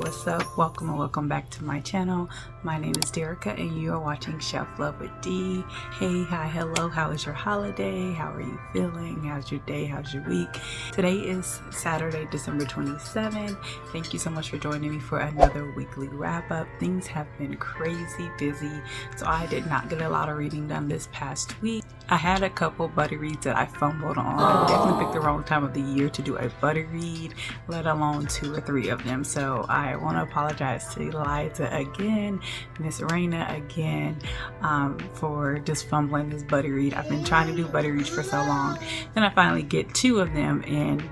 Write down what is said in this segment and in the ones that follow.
what's up? Welcome and welcome back to my channel. My name is Derica and you are watching Shelf Love with D. Hey, hi, hello. How is your holiday? How are you feeling? How's your day? How's your week? Today is Saturday, December 27th. Thank you so much for joining me for another weekly wrap up. Things have been crazy busy, so I did not get a lot of reading done this past week. I had a couple buddy reads that I fumbled on. I definitely picked the wrong time of the year to do a buddy read, let alone 2 or 3 of them. So I want to apologize to Eliza again, Miss Raina again, for just fumbling this buddy read. I've been trying to do buddy reads for so long. Then I finally get 2 of them and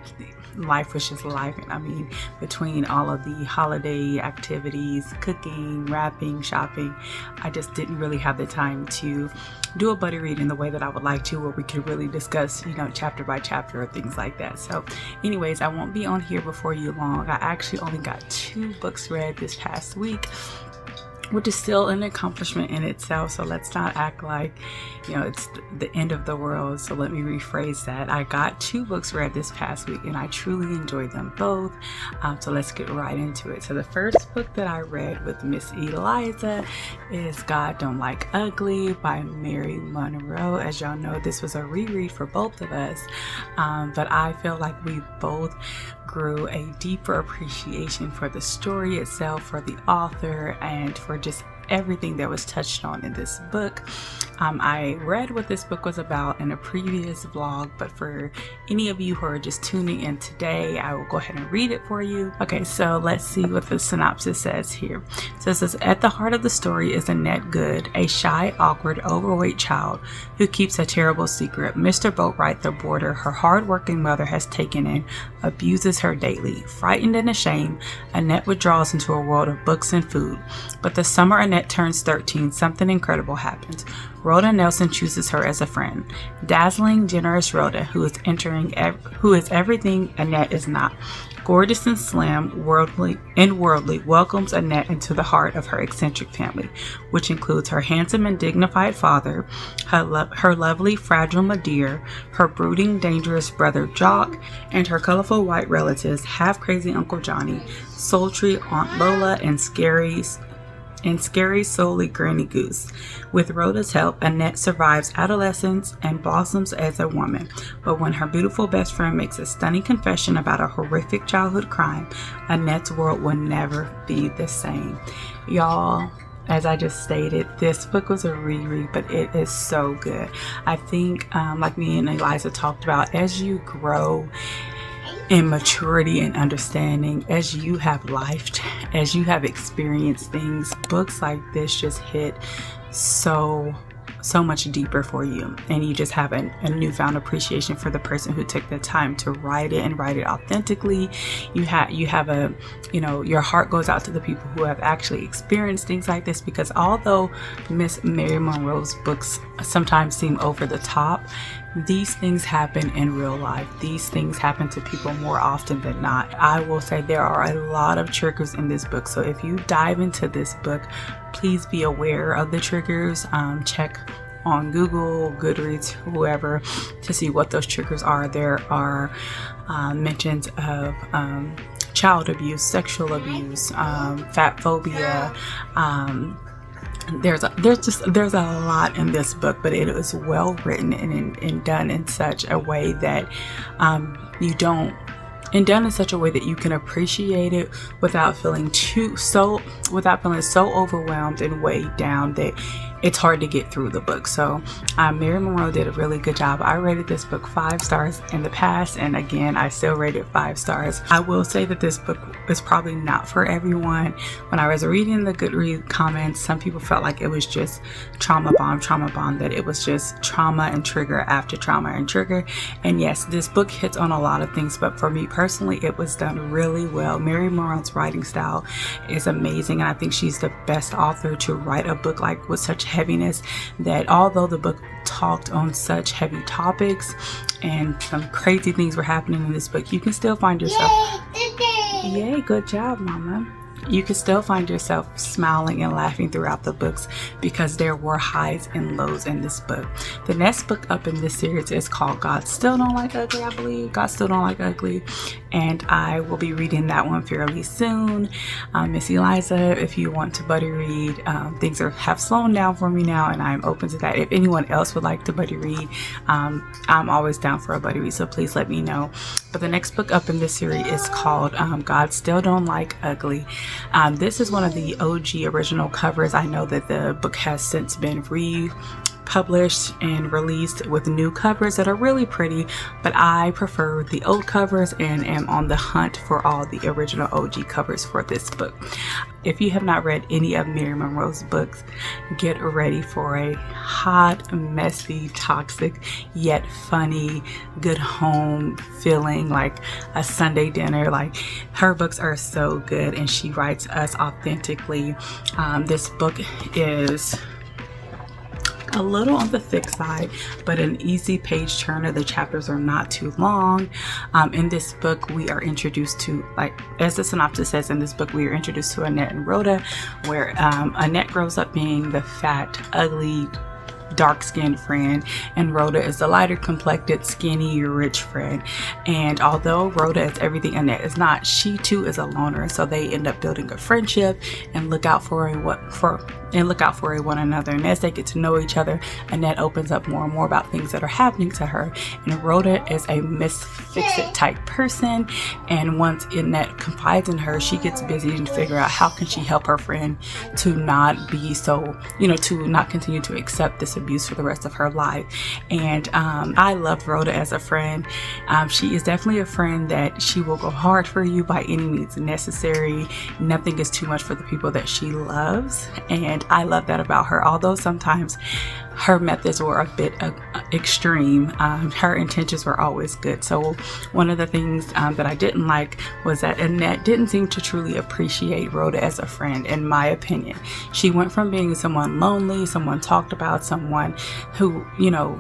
life was just life. And I mean, between all of the holiday activities, cooking, wrapping, shopping, I just didn't really have the time to do a buddy read in the way that I would like to, where we could really discuss, chapter by chapter or things like that. So anyways, I won't be on here before you long. I actually only got 2 books read this past week, which is still an accomplishment in itself. So let's not act like, it's the end of the world. So let me rephrase that. I got 2 books read this past week and I truly enjoyed them both. So let's get right into it. So the first book that I read with Miss Eliza is God Don't Like Ugly by Mary Monroe. As y'all know, this was a reread for both of us. But I feel like we both grew a deeper appreciation for the story itself, for the author, and for just everything that was touched on in this book. I read what this book was about in a previous vlog, but for any of you who are just tuning in today, I will go ahead and read it for you. Okay, so let's see what the synopsis says here. So it says, at the heart of the story is Annette Good, a shy, awkward, overweight child who keeps a terrible secret. Mr. Boatwright, the boarder her hard-working mother has taken in, abuses her daily. Frightened and ashamed, Annette withdraws into a world of books and food. But the summer Annette turns 13, something incredible happens. Rhoda Nelson chooses her as a friend. Dazzling, generous Rhoda, who is everything Annette is not. Gorgeous and slim, worldly, welcomes Annette into the heart of her eccentric family, which includes her handsome and dignified father, her lovely, fragile Madeira, her brooding, dangerous brother Jock, and her colorful white relatives, half-crazy Uncle Johnny, sultry Aunt Lola, and scary, solely Granny Goose. With Rhoda's help, Annette survives adolescence and blossoms as a woman. But when her beautiful best friend makes a stunning confession about a horrific childhood crime, Annette's world will never be the same. Y'all, as I just stated, this book was a reread, but it is so good. I think, like me and Eliza talked about, as you grow in maturity and understanding, as you have lived, as you have experienced things, books like this just hit so much deeper for you, and you just have a newfound appreciation for the person who took the time to write it and write it authentically. You have a your heart goes out to the people who have actually experienced things like this, because although Miss Mary Monroe's books sometimes seem over the top, these things happen in real life. These things happen to people more often than not. I will say there are a lot of triggers in this book, so if you dive into this book, please be aware of the triggers. Check on Google, Goodreads, whoever, to see what those triggers are. There are mentions of child abuse, sexual abuse, fat phobia. There's a lot in this book, but it is well written and done in such a way that done in such a way that you can appreciate it without feeling so overwhelmed and weighed down that it's hard to get through the book. So Mary Monroe did a really good job. I rated this book 5 stars in the past, and again, I still rate it 5 stars. I will say that this book is probably not for everyone. When I was reading the Goodreads comments, some people felt like it was just trauma bomb, that it was just trauma and trigger after trauma and trigger. And yes, this book hits on a lot of things, but for me personally, it was done really well. Mary Monroe's writing style is amazing, and I think she's the best author to write a book like with such heaviness, that although the book talked on such heavy topics and some crazy things were happening in this book, you can still find yourself, yay, good job, mama. You can still find yourself smiling and laughing throughout the books, because there were highs and lows in this book. The next book up in this series is called God Still Don't Like Ugly, I believe. God Still Don't Like Ugly. and I will be reading that one fairly soon. Miss Eliza, if you want to buddy read, things have slowed down for me now, and I'm open to that. If anyone else would like to buddy read, I'm always down for a buddy read, so please let me know. But the next book up in this series is called God Still Don't Like Ugly. This is one of the OG original covers. I know that the book has since been republished and released with new covers that are really pretty, but I prefer the old covers and am on the hunt for all the original OG covers for this book. If you have not read any of Mary Monroe's books, get ready for a hot, messy, toxic, yet funny, good home feeling, like a Sunday dinner. Like, her books are so good, and she writes us authentically. This book is a little on the thick side, but an easy page turner. The chapters are not too long. In this book, we are introduced to, like, as the synopsis says, in this book we are introduced to Annette and Rhoda, where Annette grows up being the fat, ugly, dark-skinned friend, and Rhoda is the lighter complected, skinny, rich friend. And although Rhoda is everything Annette is not, she too is a loner, so they end up building a friendship and look out for one another. And as they get to know each other, Annette opens up more and more about things that are happening to her, and Rhoda is a Miss Fix-It type person, and once Annette confides in her, she gets busy and figure out how can she help her friend to not be so, to not continue to accept this abuse for the rest of her life. And I love Rhoda as a friend. She is definitely a friend that she will go hard for you by any means necessary. Nothing is too much for the people that she loves, and I love that about her. Although sometimes her methods were a bit extreme, her intentions were always good. So one of the things that I didn't like was that Annette didn't seem to truly appreciate Rhoda as a friend, in my opinion. She went from being someone lonely, someone talked about, someone who,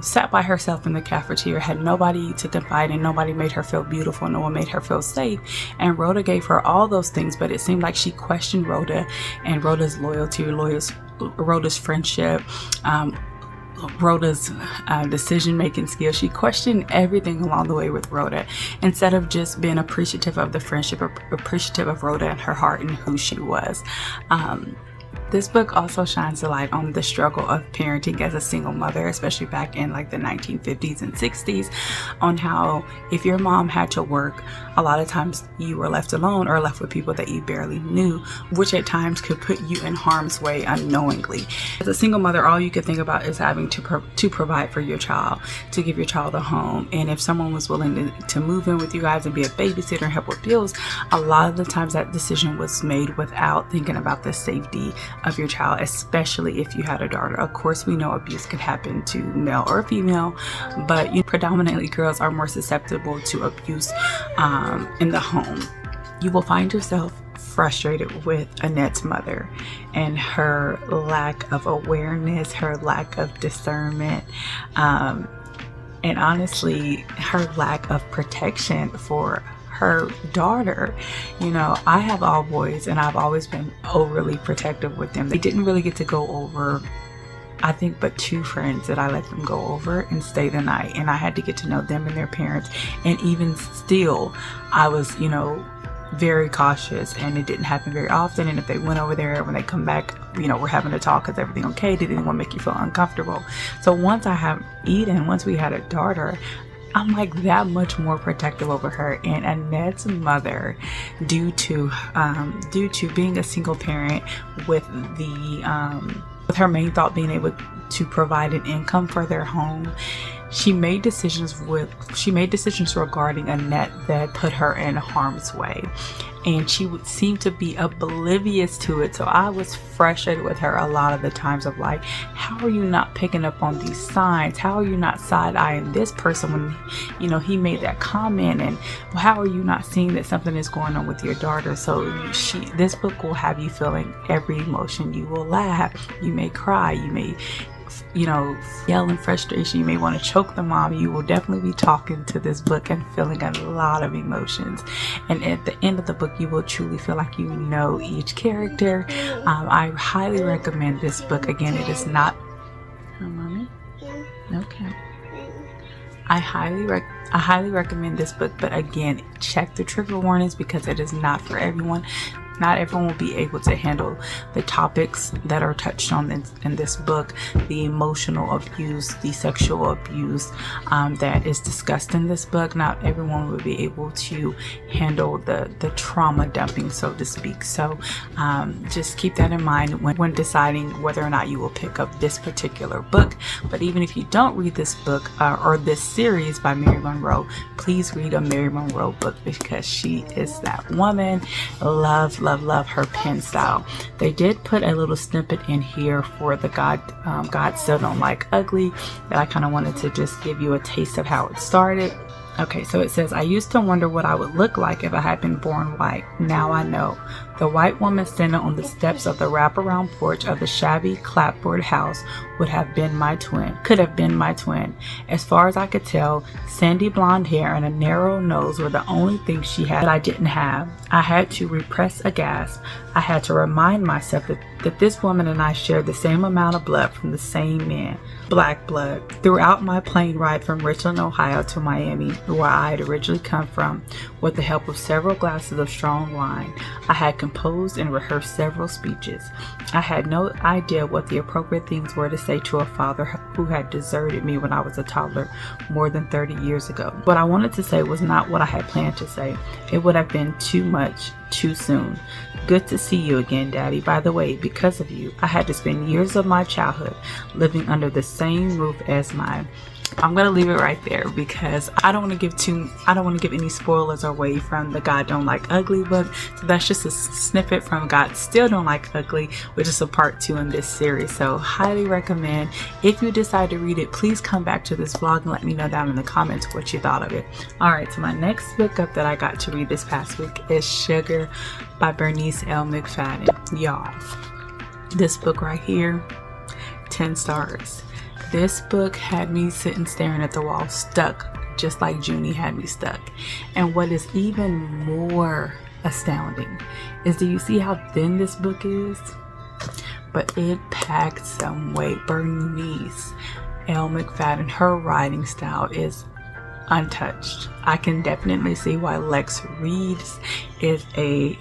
sat by herself in the cafeteria, had nobody to confide in, nobody made her feel beautiful, no one made her feel safe. And Rhoda gave her all those things, but it seemed like she questioned Rhoda and Rhoda's loyalty, Rhoda's friendship, Rhoda's decision-making skills. She questioned everything along the way with Rhoda, instead of just being appreciative of the friendship, or appreciative of Rhoda and her heart and who she was. This book also shines a light on the struggle of parenting as a single mother, especially back in like the 1950s and 60s, on how if your mom had to work, a lot of times you were left alone or left with people that you barely knew, which at times could put you in harm's way unknowingly. As a single mother, all you could think about is having to provide for your child, to give your child a home. And if someone was willing to move in with you guys and be a babysitter and help with bills, a lot of the times that decision was made without thinking about the safety of your child, especially if you had a daughter. Of course, we know abuse could happen to male or female, but predominantly girls are more susceptible to abuse in the home. You will find yourself frustrated with Annette's mother and her lack of awareness, her lack of discernment, and honestly, her lack of protection for her daughter. I have all boys, and I've always been overly protective with them. They didn't really get to go over, I think, but 2 friends that I let them go over and stay the night, and I had to get to know them and their parents. And even still, I was, very cautious, and it didn't happen very often. And if they went over there, when they come back, we're having a talk, is everything okay? Did anyone make you feel uncomfortable? So once we had a daughter, I'm like that much more protective over her. And Annette's mother, due to being a single parent, with her main thought being able to provide an income for their home, she made decisions regarding Annette that put her in harm's way, and she would seem to be oblivious to it. So I was frustrated with her a lot of the times of like, how are you not picking up on these signs? How are you not side-eyeing this person when he made that comment? And how are you not seeing that something is going on with your daughter? So this book will have you feeling every emotion. You will laugh, you may cry, you may yell in frustration, you may want to choke the mom. You will definitely be talking to this book and feeling a lot of emotions, and at the end of the book you will truly feel like you know each character. I highly recommend this book. Again, it is not mommy. Okay. I highly recommend this book, but again, check the trigger warnings because it is not for everyone. Not everyone will be able to handle the topics that are touched on in this book, the emotional abuse, the sexual abuse that is discussed in this book. Not everyone will be able to handle the trauma dumping, so to speak. So just keep that in mind when deciding whether or not you will pick up this particular book. But even if you don't read this book or this series by Mary Monroe, please read a Mary Monroe book because she is that woman. Love her pen style. They did put a little snippet in here for the God Still Don't Like Ugly that I kind of wanted to just give you a taste of how it started. Okay, so it says, I used to wonder what I would look like if I had been born white. Now I know. The white woman standing on the steps of the wraparound porch of the shabby clapboard house could have been my twin. As far as I could tell, sandy blonde hair and a narrow nose were the only things she had that I didn't have. I had to repress a gasp. I had to remind myself that this woman and I shared the same amount of blood from the same man, black blood. Throughout my plane ride from Richland, Ohio to Miami, where I had originally come from, with the help of several glasses of strong wine, I had composed and rehearsed several speeches. I had no idea what the appropriate things were to say to a father who had deserted me when I was a toddler more than 30 years ago. What I wanted to say was not what I had planned to say. It would have been too much, too soon. Good to see you again, Daddy. By the way, because of you, I had to spend years of my childhood living under the same roof as mine. I'm gonna leave it right there because I don't want to give any spoilers away from the God Don't Like Ugly book. So that's just a snippet from God Still Don't Like Ugly, which is a part 2 in this series. So highly recommend. If you decide to read it, please come back to this vlog and let me know down in the comments what you thought of it. Alright, so my next book up that I got to read this past week is Sugar by Bernice L. McFadden. Y'all, this book right here, 10 stars. This book had me sitting staring at the wall, stuck, just like Junie had me stuck. And what is even more astounding is, do you see how thin this book is? But it packed some weight. Bernice L. McFadden, her writing style is untouched. I can definitely see why Lex Reads is a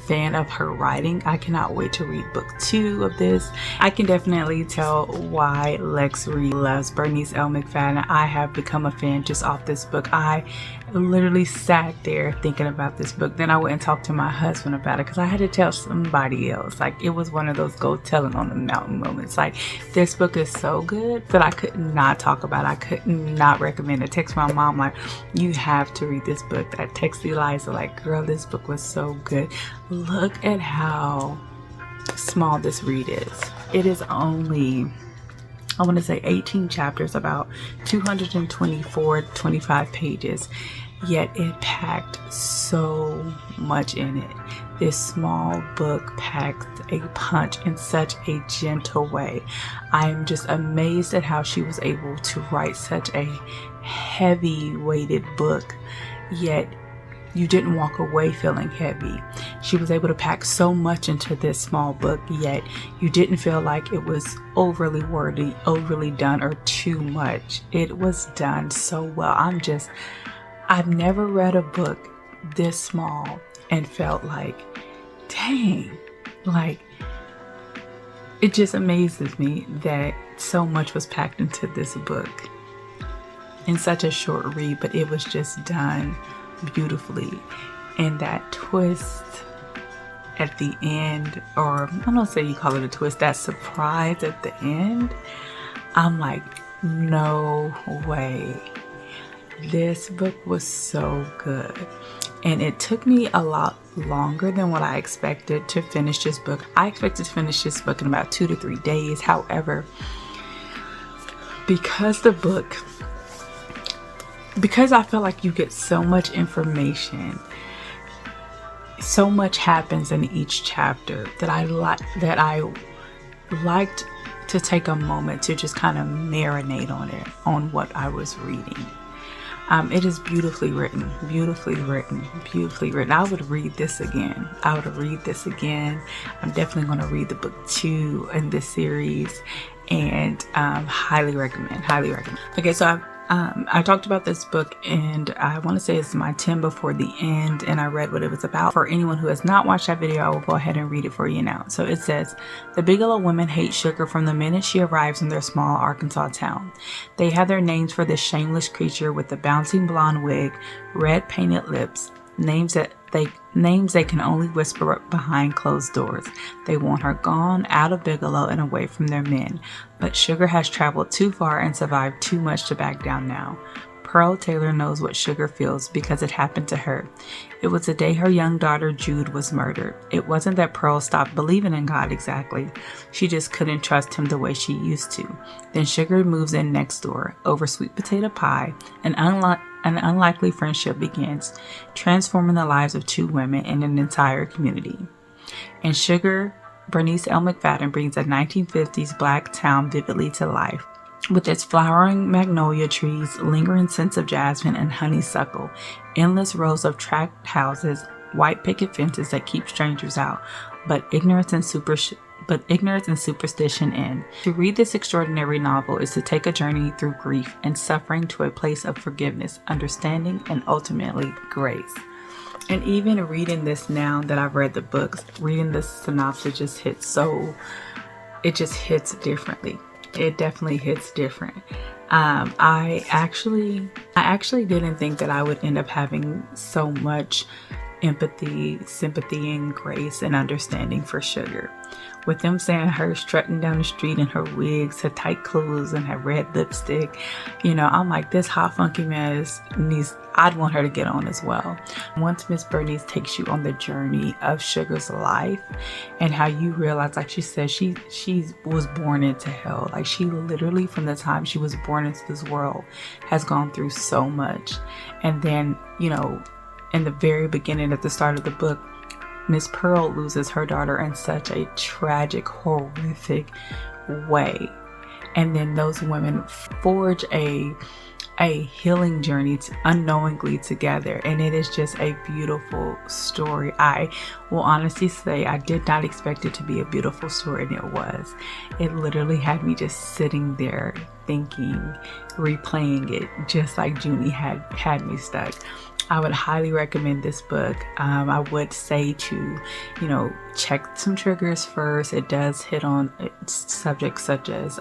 fan of her writing. I cannot wait to read book 2 of this. I can definitely tell why Lex Reed loves Bernice L. McFadden. I have become a fan just off this book. I literally sat there thinking about this book. Then I went and talked to my husband about it because I had to tell somebody else. Like, it was one of those go tell it on the mountain moments. Like, this book is so good that I could not talk about it. I could not recommend it. Text my mom like, you have to read this book. I text Eliza like, girl, this book was so good. Look at how small this read is. It is only, I want to say 18 chapters, about 224-25 pages, yet it packed so much in it. This small book packed a punch in such a gentle way. I'm just amazed at how she was able to write such a heavy weighted book, yet you didn't walk away feeling heavy. She was able to pack so much into this small book, yet you didn't feel like it was overly wordy, overly done, or too much. It was done so well. I've never read a book this small and felt like, dang, like, it just amazes me that so much was packed into this book in such a short read, but it was just done beautifully. And that twist at the end, or I don't say you call it a twist, that surprise at the end, I'm like, no way. This book was so good. And it took me a lot longer than what I expected to finish this book. I expected to finish this book in about 2 to 3 days. However, because I feel like you get so much information, so much happens in each chapter that I liked to take a moment to just kind of marinate on it, on what I was reading. It is beautifully written, beautifully written, beautifully written. I would read this again. I'm definitely going to read the book 2 in this series, and highly recommend. Okay, so I talked about this book, and I want to say it's my 10 before the end, and I read what it was about. For anyone who has not watched that video, I will go ahead and read it for you now. So it says, the Bigelow women hate Sugar from the minute she arrives in their small Arkansas town. They have their names for this shameless creature with the bouncing blonde wig, red painted lips, names they can only whisper behind closed doors. They want her gone, out of Bigelow and away from their men. But Sugar has traveled too far and survived too much to back down now. Pearl Taylor knows what Sugar feels because it happened to her. It was the day her young daughter Jude was murdered. It wasn't that Pearl stopped believing in God exactly. She just couldn't trust him the way she used to. Then Sugar moves in next door. Over sweet potato pie, an unlikely friendship begins, transforming the lives of two women and an entire community. And Sugar, Bernice L. McFadden brings a 1950s black town vividly to life. With its flowering magnolia trees, lingering scents of jasmine and honeysuckle, endless rows of tract houses, white picket fences that keep strangers out, but ignorance and superstition in. To read this extraordinary novel is to take a journey through grief and suffering to a place of forgiveness, understanding, and ultimately grace. And even reading this now that I've read the books, reading this synopsis just hits differently. It definitely hits different. I actually didn't think that I would end up having so much empathy, sympathy, and grace and understanding for Sugar. With them saying her strutting down the street in her wigs, her tight clothes, and her red lipstick, I'm like, this hot funky mess I'd want her to get on as well. Once Miss Bernice takes you on the journey of Sugar's life and how you realize, like she said, she was born into hell. Like, she literally, from the time she was born into this world, has gone through so much. And then, in the very beginning, at the start of the book, Miss Pearl loses her daughter in such a tragic, horrific way. And then those women forge a healing journey unknowingly together, and it is just a beautiful story. I will honestly say I did not expect it to be a beautiful story, and it was. It literally had me just sitting there thinking, replaying it, just like Junie had me stuck. I would highly recommend this book. I would say to, check some triggers first. It does hit on subjects such as,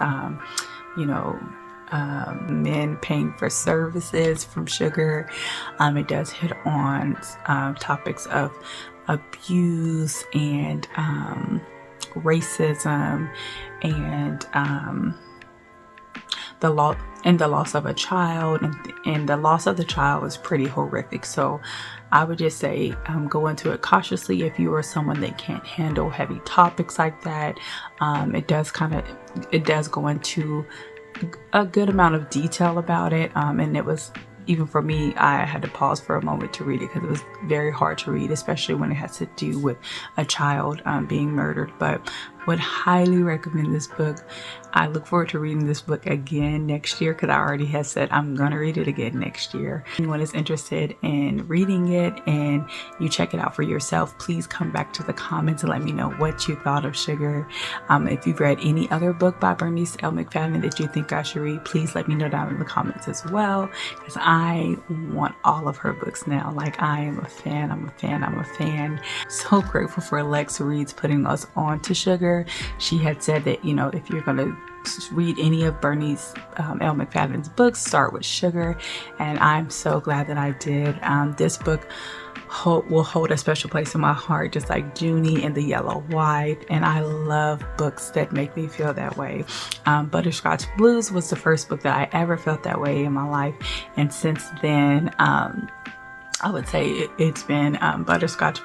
men paying for services from Sugar. It does hit on topics of abuse and racism and the loss of a child, and the loss of the child is pretty horrific. So I would just say go into it cautiously if you are someone that can't handle heavy topics like that. It does go into a good amount of detail about it, and it was, even for me, I had to pause for a moment to read it because it was very hard to read, especially when it has to do with a child being murdered. But would highly recommend this book. I look forward to reading this book again next year because I already have said I'm going to read it again next year. If anyone is interested in reading it and you check it out for yourself, please come back to the comments and let me know what you thought of Sugar. If you've read any other book by Bernice L. McFadden that you think I should read, please let me know down in the comments as well, because I want all of her books now. Like, I am a fan. I'm a fan. So grateful for Lex Reads putting us on to Sugar. She had said that, if you're going to read any of Bernice L. McFadden's books, start with Sugar, and I'm so glad that I did. This book will hold a special place in my heart, just like Junie and the Yellow Wife, and I love books that make me feel that way. Butterscotch Blues was the first book that I ever felt that way in my life, and since then I would say it's been Butterscotch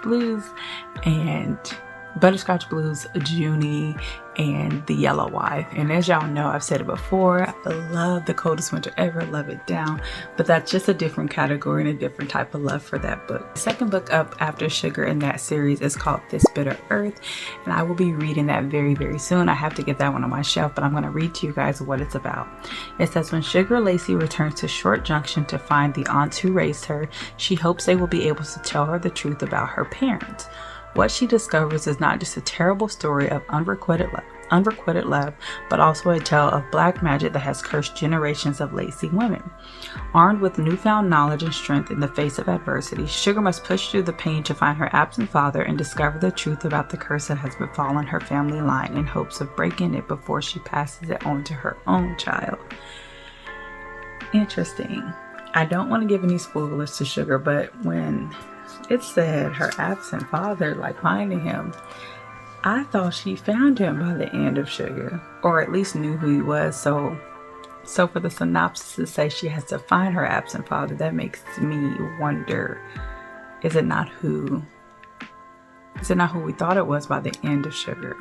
Blues, Junie, and the Yellow Wife. And as y'all know, I've said it before, I love The Coldest Winter Ever, love it down, but that's just a different category and a different type of love for that book. The second book up after Sugar in that series is called This Bitter Earth, and I will be reading that very, very soon. I have to get that one on my shelf, but I'm going to read to you guys what it's about. It says, when Sugar Lacey returns to Short Junction to find the aunts who raised her, she hopes they will be able to tell her the truth about her parents. What she discovers is not just a terrible story of unrequited love, but also a tale of black magic that has cursed generations of Lacey women. Armed with newfound knowledge and strength in the face of adversity, Sugar must push through the pain to find her absent father and discover the truth about the curse that has befallen her family line in hopes of breaking it before she passes it on to her own child. Interesting. I don't want to give any spoilers to Sugar, but when it said her absent father, like finding him, I thought she found him by the end of Sugar, or at least knew who he was. So for the synopsis to say she has to find her absent father, that makes me wonder, is it not who we thought it was by the end of Sugar?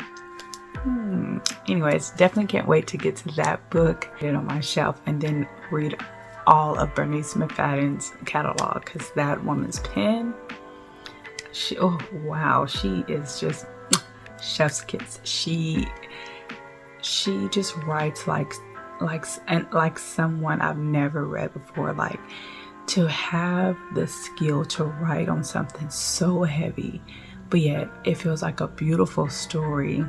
Anyways, definitely can't wait to get to that book, get it on my shelf, and then read all of Bernice McFadden's catalog, because that woman's pen, she is just chef's kiss. She just writes like someone I've never read before. Like, to have the skill to write on something so heavy, but yet it feels like a beautiful story.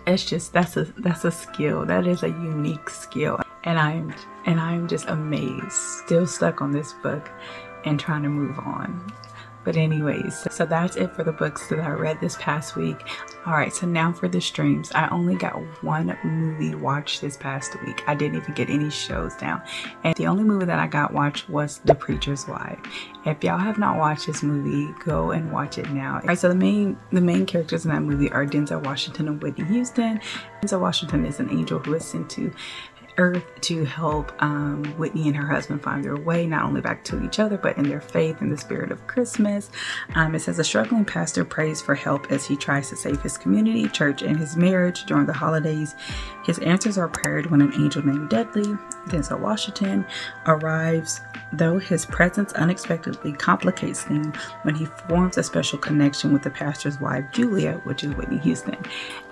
It's just, that's a skill. That is a unique skill. And I'm just amazed, still stuck on this book and trying to move on. But anyways, so that's it for the books that I read this past week. All right, so now for the streams. I only got one movie watched this past week. I didn't even get any shows down. And the only movie that I got watched was The Preacher's Wife. If y'all have not watched this movie, go and watch it now. All right, so the main characters in that movie are Denzel Washington and Whitney Houston. Denzel Washington is an angel who is sent to Earth to help Whitney and her husband find their way, not only back to each other, but in their faith and the spirit of Christmas. It says a struggling pastor prays for help as he tries to save his community, church, and his marriage during the holidays. His answers are paired when an angel named Dudley, Denzel Washington, arrives, though his presence unexpectedly complicates things when he forms a special connection with the pastor's wife, Julia, which is Whitney Houston.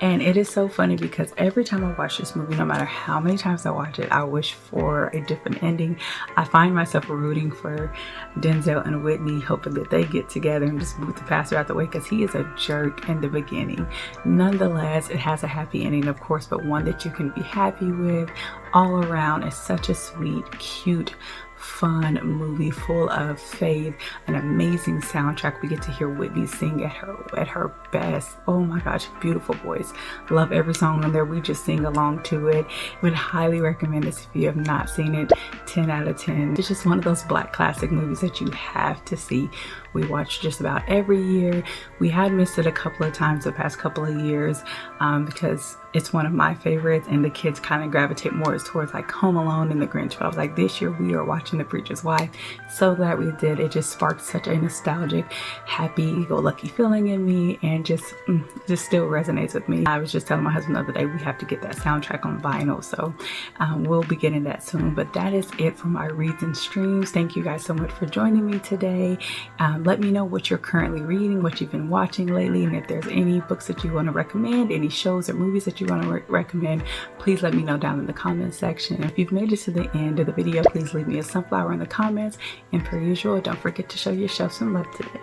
And it is so funny because every time I watch this movie, no matter how many times I watch it, I wish for a different ending. I find myself rooting for Denzel and Whitney, hoping that they get together and just boot the pastor out the way, because he is a jerk in the beginning. Nonetheless, it has a happy ending, of course, but one that you can be happy with all around. It's such a sweet, cute, fun movie full of faith, an amazing soundtrack. We get to hear Whitney sing at her best. Oh my gosh, beautiful voice. Love every song on there. We just sing along to it. Would highly recommend this if you have not seen it. 10 out of 10. It's just one of those black classic movies that you have to see. We watch just about every year. We had missed it a couple of times the past couple of years because it's one of my favorites, and the kids kind of gravitate more towards like Home Alone and The Grinch. But I was like, this year we are watching The Preacher's Wife. So glad we did. It just sparked such a nostalgic, happy-go-lucky feeling in me, and just still resonates with me. I was just telling my husband the other day we have to get that soundtrack on vinyl, so we'll be getting that soon. But that is it for my reads and streams. Thank you guys so much for joining me today. Let me know what you're currently reading, what you've been watching lately, and if there's any books that you want to recommend, any shows or movies that you want to recommend, please let me know down in the comment section. If you've made it to the end of the video, please leave me a sunflower in the comments, and per usual, don't forget to show yourself some love today.